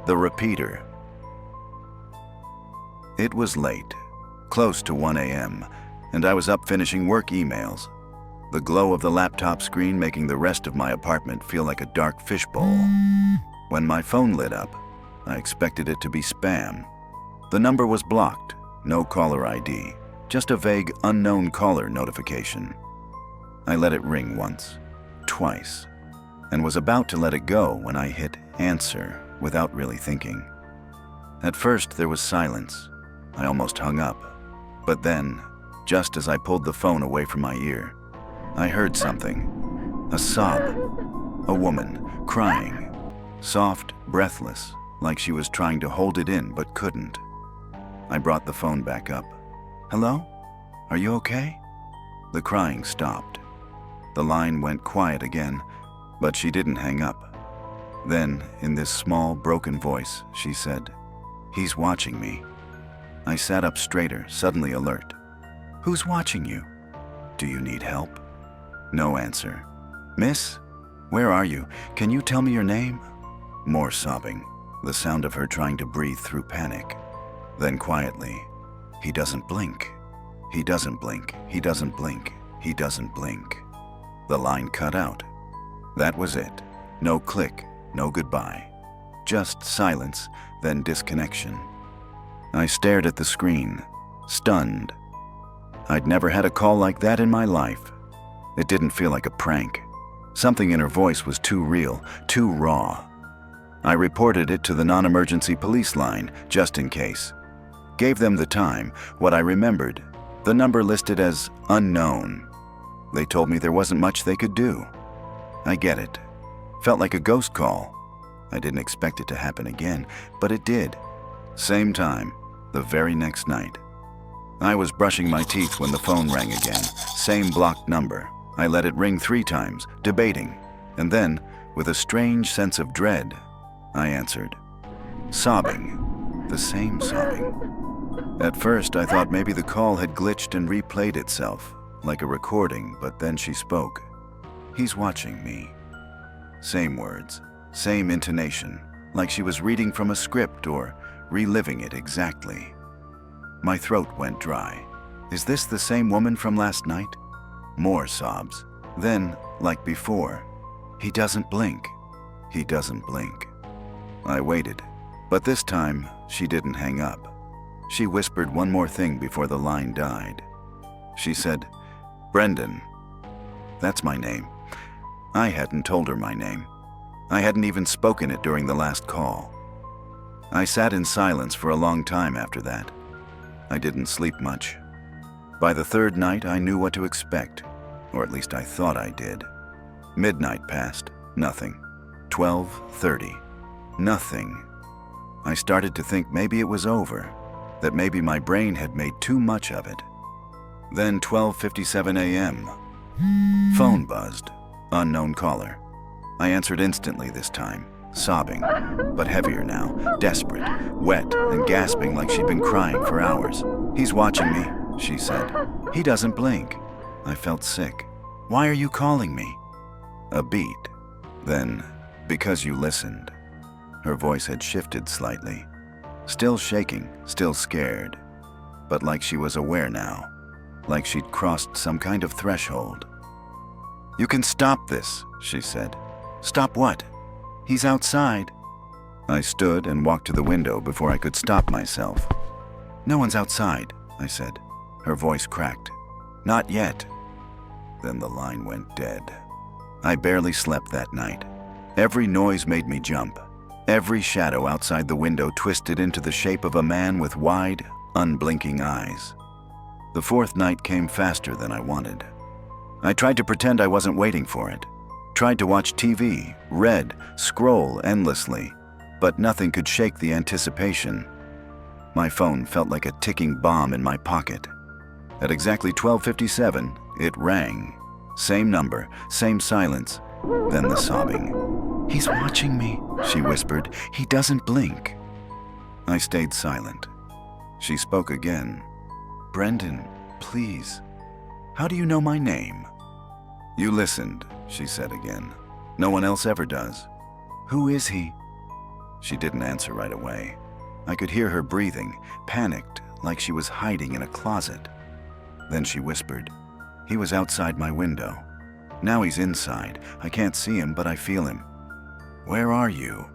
The repeater. It was late, close to 1 a.m., and I was up finishing work emails, the glow of the laptop screen making the rest of my apartment feel like a dark fishbowl. When my phone lit up, I expected it to be spam. The number was blocked, no caller ID, just a vague unknown caller notification. I let it ring once, twice, and was about to let it go when I hit answer without really thinking. At first there was silence. I almost hung up. But then, just as I pulled the phone away from my ear, I heard something. A sob. A woman, crying. Soft, breathless, like she was trying to hold it in but couldn't. I brought the phone back up. "Hello? Are you okay?" The crying stopped. The line went quiet again, but she didn't hang up. Then, in this small, broken voice, she said, "He's watching me." I sat up straighter, suddenly alert. "Who's watching you? Do you need help?" No answer. "Miss? Where are you? Can you tell me your name?" More sobbing, the sound of her trying to breathe through panic. Then quietly, "He doesn't blink. He doesn't blink. He doesn't blink. He doesn't blink." The line cut out. That was it. No click, no goodbye. Just silence, then disconnection. I stared at the screen, stunned. I'd never had a call like that in my life. It didn't feel like a prank. Something in her voice was too real, too raw. I reported it to the non-emergency police line, just in case. Gave them the time, what I remembered, the number listed as unknown. They told me there wasn't much they could do. I get it. Felt like a ghost call. I didn't expect it to happen again, but it did. Same time, the very next night. I was brushing my teeth when the phone rang again. Same blocked number. I let it ring 3 times, debating. And then, with a strange sense of dread, I answered. Sobbing. The same sobbing. At first, I thought maybe the call had glitched and replayed itself, like a recording, but then she spoke. "He's watching me." Same words, same intonation, like she was reading from a script or reliving it exactly. My throat went dry. Is this the same woman from last night? More sobs. Then, like before, "He doesn't blink. He doesn't blink." I waited, but this time she didn't hang up. She whispered one more thing before the line died. She said, "Brendan." That's my name. I hadn't told her my name. I hadn't even spoken it during the last call. I sat in silence for a long time after that. I didn't sleep much. By the 3rd night, I knew what to expect, or at least I thought I did. Midnight passed, nothing. 12:30, nothing. I started to think maybe it was over, that maybe my brain had made too much of it. Then 12:57 a.m. Phone buzzed. Unknown caller. I answered instantly this time, sobbing, but heavier now, desperate, wet, and gasping like she'd been crying for hours. "He's watching me," she said. "He doesn't blink." I felt sick. "Why are you calling me?" A beat. Then, "Because you listened." Her voice had shifted slightly. Still shaking, still scared, but like she was aware now, like she'd crossed some kind of threshold. "You can stop this," she said. "Stop what?" "He's outside." I stood and walked to the window before I could stop myself. "No one's outside," I said. Her voice cracked. "Not yet." Then the line went dead. I barely slept that night. Every noise made me jump. Every shadow outside the window twisted into the shape of a man with wide, unblinking eyes. The 4th night came faster than I wanted. I tried to pretend I wasn't waiting for it. Tried to watch TV, read, scroll endlessly, but nothing could shake the anticipation. My phone felt like a ticking bomb in my pocket. At exactly 12:57, it rang. Same number, same silence, then the sobbing. "He's watching me," she whispered. "He doesn't blink." I stayed silent. She spoke again. "Brendan, please. How do you know my name?" "You listened," she said again. "No one else ever does." "Who is he?" She didn't answer right away. I could hear her breathing, panicked, like she was hiding in a closet. Then she whispered, "He was outside my window. Now he's inside. I can't see him, but I feel him." "Where are you?"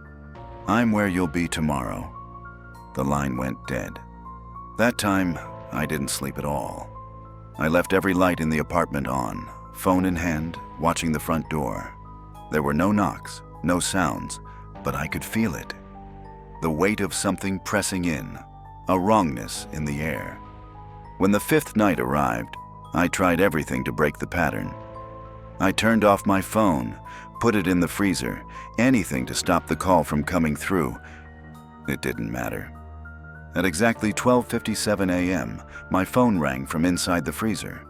"I'm where you'll be tomorrow." The line went dead. That time, I didn't sleep at all. I left every light in the apartment on, phone in hand, watching the front door. There were no knocks, no sounds, but I could feel it. The weight of something pressing in, a wrongness in the air. When the 5th night arrived, I tried everything to break the pattern. I turned off my phone, put it in the freezer, anything to stop the call from coming through. It didn't matter. At exactly 12:57 a.m., my phone rang from inside the freezer.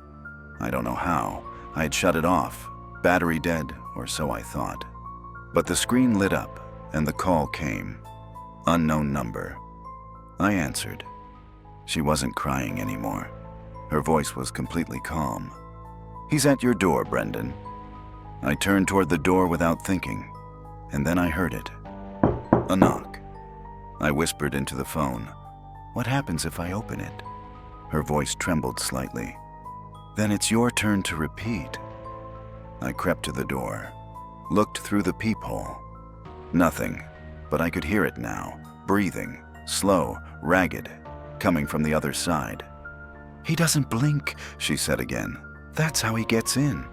I don't know how. I had shut it off, battery dead, or so I thought. But the screen lit up, and the call came. Unknown number. I answered. She wasn't crying anymore. Her voice was completely calm. "He's at your door, Brendan." I turned toward the door without thinking, and then I heard it. A knock. I whispered into the phone, "What happens if I open it?" Her voice trembled slightly. "Then it's your turn to repeat." I crept to the door, looked through the peephole. Nothing, but I could hear it now, breathing, slow, ragged, coming from the other side. "He doesn't blink," she said again. "That's how he gets in."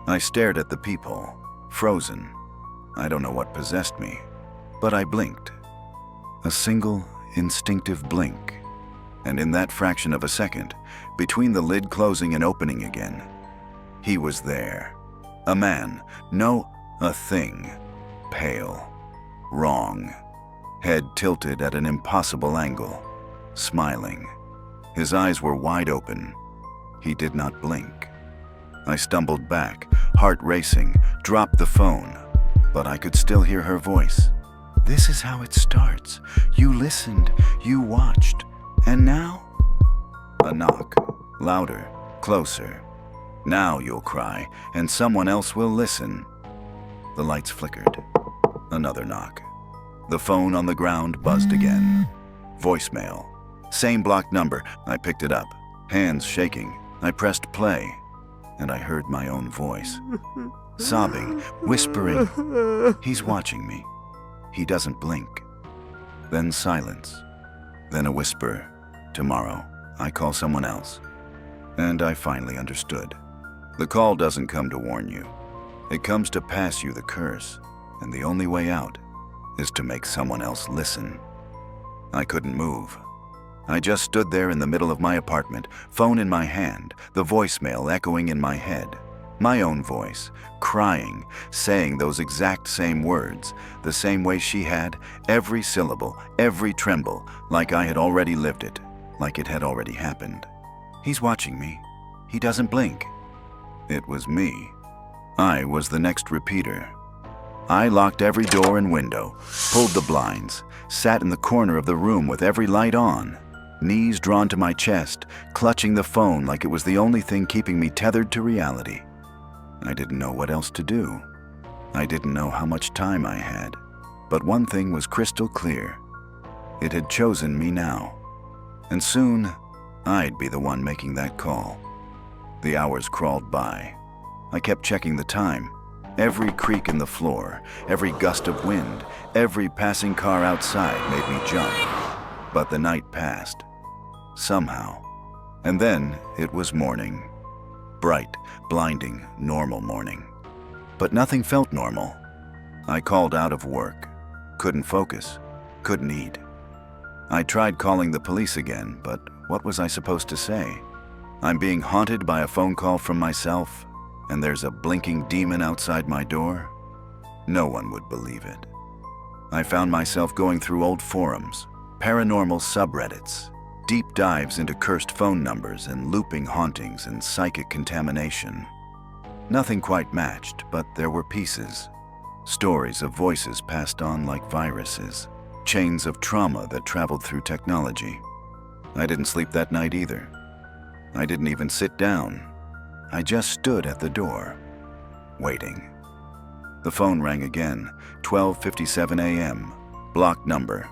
I stared at the peephole, frozen. I don't know what possessed me, but I blinked. A single, instinctive blink. And in that fraction of a second, between the lid closing and opening again, he was there. A man, no, a thing. Pale. Wrong. Head tilted at an impossible angle. Smiling. His eyes were wide open. He did not blink. I stumbled back, heart racing, dropped the phone, but I could still hear her voice. "This is how it starts. You listened, you watched, and now?" A knock, louder, closer. "Now you'll cry, and someone else will listen." The lights flickered. Another knock. The phone on the ground buzzed again. Voicemail. Same blocked number. I picked it up, hands shaking. I pressed play, and I heard my own voice. Sobbing, whispering, "He's watching me. He doesn't blink." Then silence. Then a whisper, "Tomorrow, I call someone else." And I finally understood. The call doesn't come to warn you. It comes to pass you the curse, and the only way out is to make someone else listen. I couldn't move. I just stood there in the middle of my apartment, phone in my hand, the voicemail echoing in my head. My own voice, crying, saying those exact same words, the same way she had, every syllable, every tremble, like I had already lived it, like it had already happened. "He's watching me. He doesn't blink." It was me. I was the next repeater. I locked every door and window, pulled the blinds, sat in the corner of the room with every light on, knees drawn to my chest, clutching the phone like it was the only thing keeping me tethered to reality. I didn't know what else to do. I didn't know how much time I had. But one thing was crystal clear. It had chosen me now. And soon, I'd be the one making that call. The hours crawled by. I kept checking the time. Every creak in the floor, every gust of wind, every passing car outside made me jump. But the night passed. Somehow. And then it was morning. Bright, blinding, normal morning. But nothing felt normal. I called out of work. Couldn't focus. Couldn't eat. I tried calling the police again, but what was I supposed to say? I'm being haunted by a phone call from myself, and there's a blinking demon outside my door? No one would believe it. I found myself going through old forums, paranormal subreddits, deep dives into cursed phone numbers and looping hauntings and psychic contamination. Nothing quite matched, but there were pieces. Stories of voices passed on like viruses, chains of trauma that traveled through technology. I didn't sleep that night either. I didn't even sit down. I just stood at the door, waiting. The phone rang again, 12:57 a.m. Blocked number.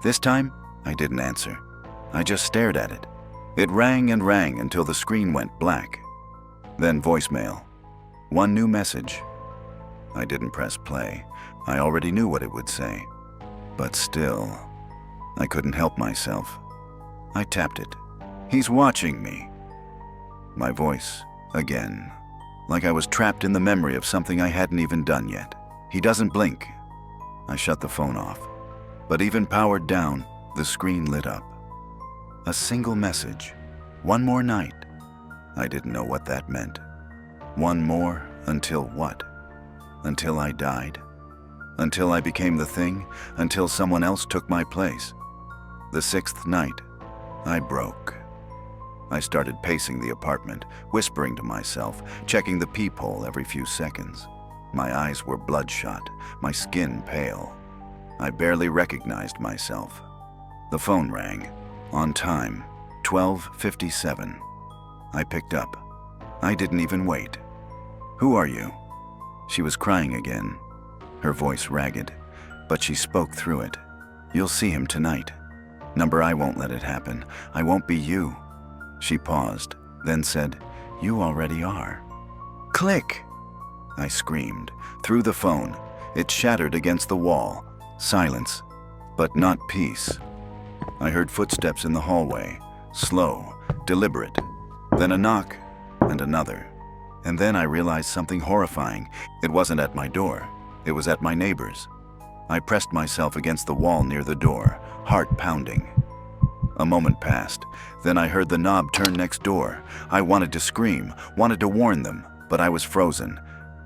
This time, I didn't answer. I just stared at it. It rang and rang until the screen went black. Then voicemail. One new message. I didn't press play. I already knew what it would say. But still, I couldn't help myself. I tapped it. He's watching me. My voice, again. Like I was trapped in the memory of something I hadn't even done yet. He doesn't blink. I shut the phone off. But even powered down, the screen lit up. A single message. One more night. I didn't know what that meant. One more until what? Until I died? Until I became the thing? Until someone else took my place? The 6th night, I broke. I started pacing the apartment, whispering to myself, checking the peephole every few seconds. My eyes were bloodshot, my skin pale. I barely recognized myself. The phone rang. On time, 12:57. I picked up. I didn't even wait. Who are you? She was crying again, her voice ragged, but she spoke through it. You'll see him tonight. Number, I won't let it happen. I won't be you. She paused, then said, You already are. Click! I screamed. Through the phone. It shattered against the wall. Silence, but not peace. I heard footsteps in the hallway, slow, deliberate. Then a knock, and another. And then I realized something horrifying. It wasn't at my door. It was at my neighbor's. I pressed myself against the wall near the door, heart pounding. A moment passed. Then I heard the knob turn next door. I wanted to scream, wanted to warn them, but I was frozen.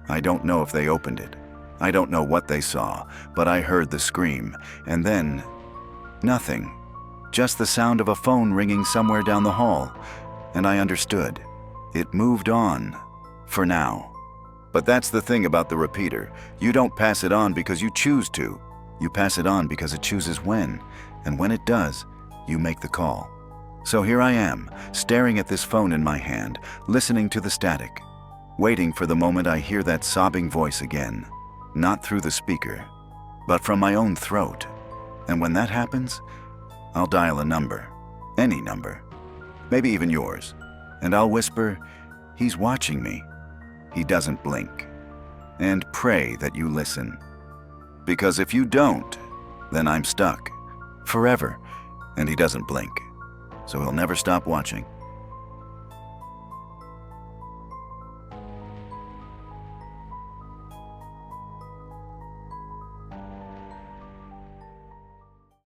I don't know if they opened it. I don't know what they saw, but I heard the scream, and then nothing. Just the sound of a phone ringing somewhere down the hall. And I understood. It moved on. For now. But that's the thing about the repeater. You don't pass it on because you choose to. You pass it on because it chooses when. And when it does, you make the call. So here I am, staring at this phone in my hand, listening to the static, waiting for the moment I hear that sobbing voice again. Not through the speaker, but from my own throat. And when that happens, I'll dial a number. Any number. Maybe even yours. And I'll whisper, He's watching me. He doesn't blink. And pray that you listen. Because if you don't, then I'm stuck. Forever. And he doesn't blink. So he'll never stop watching.